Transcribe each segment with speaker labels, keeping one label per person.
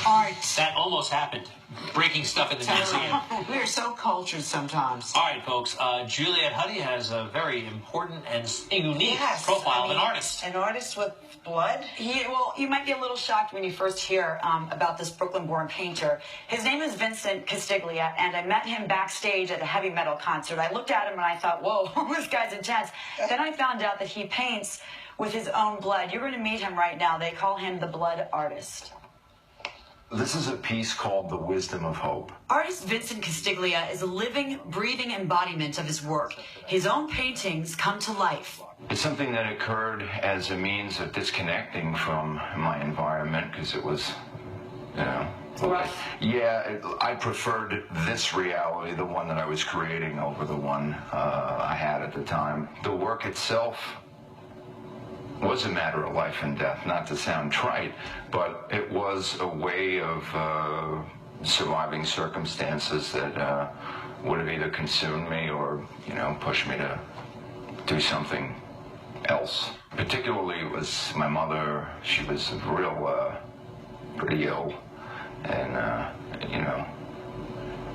Speaker 1: Art.
Speaker 2: That almost happened. Breaking stuff in the museum.
Speaker 1: We are so cultured sometimes.
Speaker 2: All right, folks. Juliette Huddy has a very important and unique profile of an artist.
Speaker 1: An artist with blood?
Speaker 3: Well, you might be a little shocked when you first hear about this Brooklyn-born painter. His name is Vincent Castiglia, and I met him backstage at a heavy metal concert. I looked at him and I thought, whoa, this guy's intense. Then I found out that he paints with his own blood. You're going to meet him right now. They call him the blood artist.
Speaker 4: This is a piece called The Wisdom of Hope.
Speaker 3: Artist Vincent Castiglia is a living, breathing embodiment of his work. His own paintings come to life.
Speaker 4: It's something that occurred as a means of disconnecting from my environment because it was, you know...
Speaker 3: Rough.
Speaker 4: Yeah, I preferred this reality, the one that I was creating, over the one I had at the time. The work itself was a matter of life and death, not to sound trite, but it was a way of surviving circumstances that would have either consumed me or, you know, pushed me to do something else. Particularly, it was my mother. She was real, pretty ill, and, you know,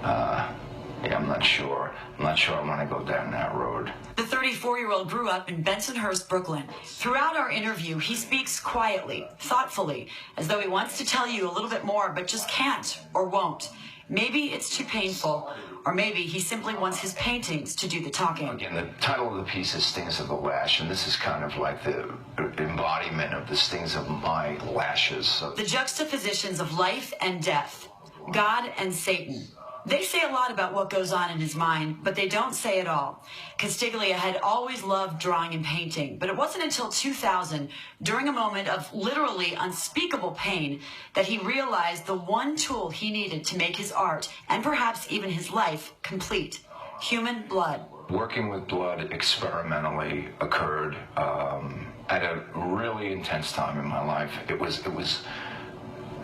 Speaker 4: yeah, I'm not sure I want to go down that road.
Speaker 3: The 34-year-old grew up in Bensonhurst, Brooklyn. Throughout our interview, he speaks quietly, thoughtfully, as though he wants to tell you a little bit more, but just can't or won't. Maybe it's too painful, or maybe he simply wants his paintings to do the talking.
Speaker 4: Again, the title of the piece is Stings of the Lash, and this is kind of like the embodiment of the stings of my lashes.
Speaker 3: The juxtapositions of life and death, God and Satan. They say a lot about what goes on in his mind, but they don't say it all. Castiglia had always loved drawing and painting, but it wasn't until 2000, during a moment of literally unspeakable pain, that he realized the one tool he needed to make his art, and perhaps even his life, complete: human blood.
Speaker 4: Working with blood experimentally occurred at a really intense time in my life. It was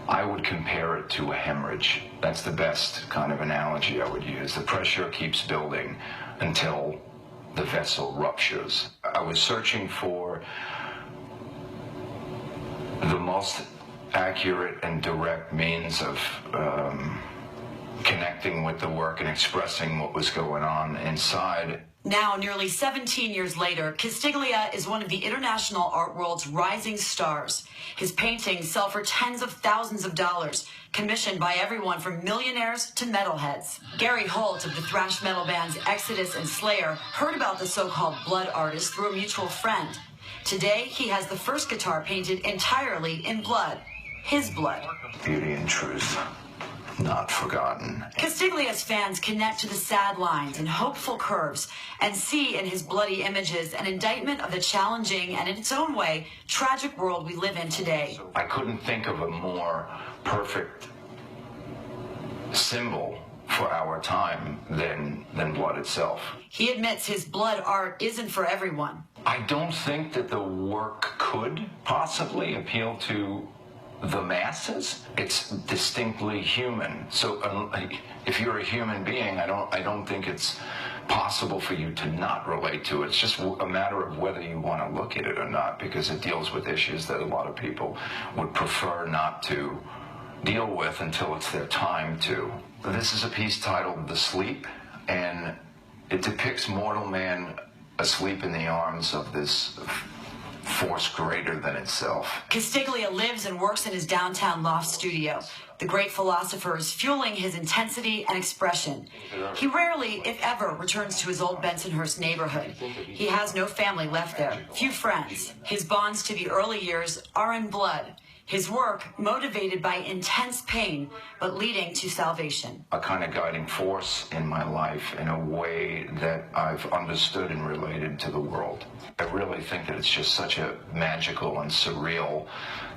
Speaker 4: I would compare it to a hemorrhage. That's the best kind of analogy I would use. The pressure keeps building until the vessel ruptures. I was searching for the most accurate and direct means of connecting with the work and expressing what was going on inside.
Speaker 3: Now, nearly 17 years later, Castiglia is one of the international art world's rising stars. His paintings sell for tens of thousands of dollars, commissioned by everyone from millionaires to metalheads. Gary Holt of the thrash metal bands Exodus and Slayer heard about the so-called blood artist through a mutual friend. Today, he has the first guitar painted entirely in blood, his blood.
Speaker 4: Beauty and truth, not forgotten.
Speaker 3: Castiglia's fans connect to the sad lines and hopeful curves and see in his bloody images an indictment of the challenging and, in its own way, tragic world we live in today.
Speaker 4: I couldn't think of a more perfect symbol for our time than blood itself.
Speaker 3: He admits his blood art isn't for everyone.
Speaker 4: I don't think that the work could possibly appeal to the masses. It's distinctly human. So if you're a human being, I don't think it's possible for you to not relate to it. It's just a matter of whether you want to look at it or not, because it deals with issues that a lot of people would prefer not to deal with until it's their time to. This is a piece titled The Sleep, and it depicts mortal man asleep in the arms of this force greater than itself.
Speaker 3: Castiglia lives and works in his downtown loft studio. The great philosopher is fueling his intensity and expression. He rarely, if ever, returns to his old Bensonhurst neighborhood. He has no family left there, few friends. His bonds to the early years are in blood. His work motivated by intense pain, but leading to salvation.
Speaker 4: A kind of guiding force in my life in a way that I've understood and related to the world. I really think that it's just such a magical and surreal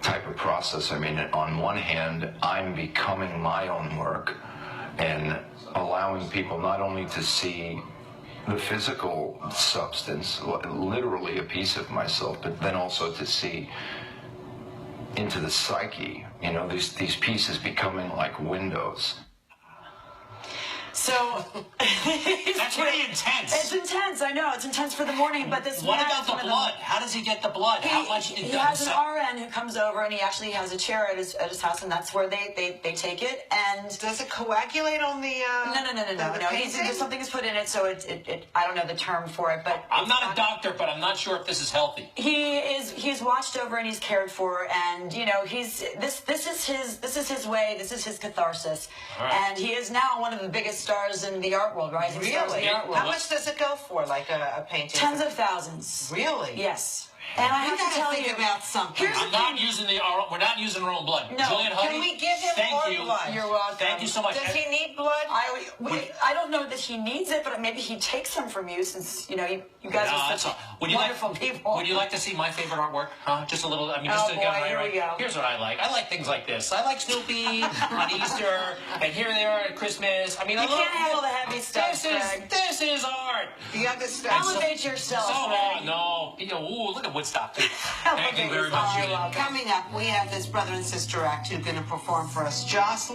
Speaker 4: type of process. I mean, on one hand, I'm becoming my own work and allowing people not only to see the physical substance, literally a piece of myself, but then also to see into the psyche, you know, these pieces becoming like windows.
Speaker 3: So
Speaker 2: That's pretty intense.
Speaker 3: It's intense. I know it's intense for the morning, but this.
Speaker 2: What
Speaker 3: man
Speaker 2: about
Speaker 3: is
Speaker 2: the
Speaker 3: one of
Speaker 2: blood? How does he get the blood? How much?
Speaker 3: He has an RN who comes over, and he actually has a chair at his house, and that's where they take it. And
Speaker 1: Does it coagulate on the?
Speaker 3: No. Something is put in it, so it I don't know the term for it, but
Speaker 2: I'm not a doctor, but I'm not sure if this is healthy.
Speaker 3: He's watched over and he's cared for, and this is his way. This is his catharsis, and he is now one of the biggest stars in the art world, rising stars in the art world.
Speaker 1: How much does it go for, like a painting?
Speaker 3: Tens of thousands.
Speaker 1: Really?
Speaker 3: Yes. And I have to tell you
Speaker 1: about something.
Speaker 2: We're not using our own blood.
Speaker 3: No.
Speaker 2: Juliette Huddy,
Speaker 1: Can we give him
Speaker 2: thank
Speaker 1: more
Speaker 2: you.
Speaker 1: blood?
Speaker 3: You're welcome.
Speaker 2: Thank you so much.
Speaker 1: Does he need blood?
Speaker 3: I don't know that he needs it, but maybe he takes some from you, since you guys are such wonderful people.
Speaker 2: Would you like to see my favorite artwork? Just a little. I mean,
Speaker 3: Oh, boy, here we go.
Speaker 2: Here's what I like. I like things like this. I like Snoopy on Easter, and here they are at Christmas. I mean,
Speaker 3: You can't handle the heavy stuff, Greg.
Speaker 2: This is art.
Speaker 1: You understand?
Speaker 3: Elevate yourself,
Speaker 2: So
Speaker 3: Greg.
Speaker 2: no, ooh, look at Woodstock. Thank you very much, Juliette.
Speaker 1: Coming up, we have this brother and sister act who's going to perform for us. Jocelyn.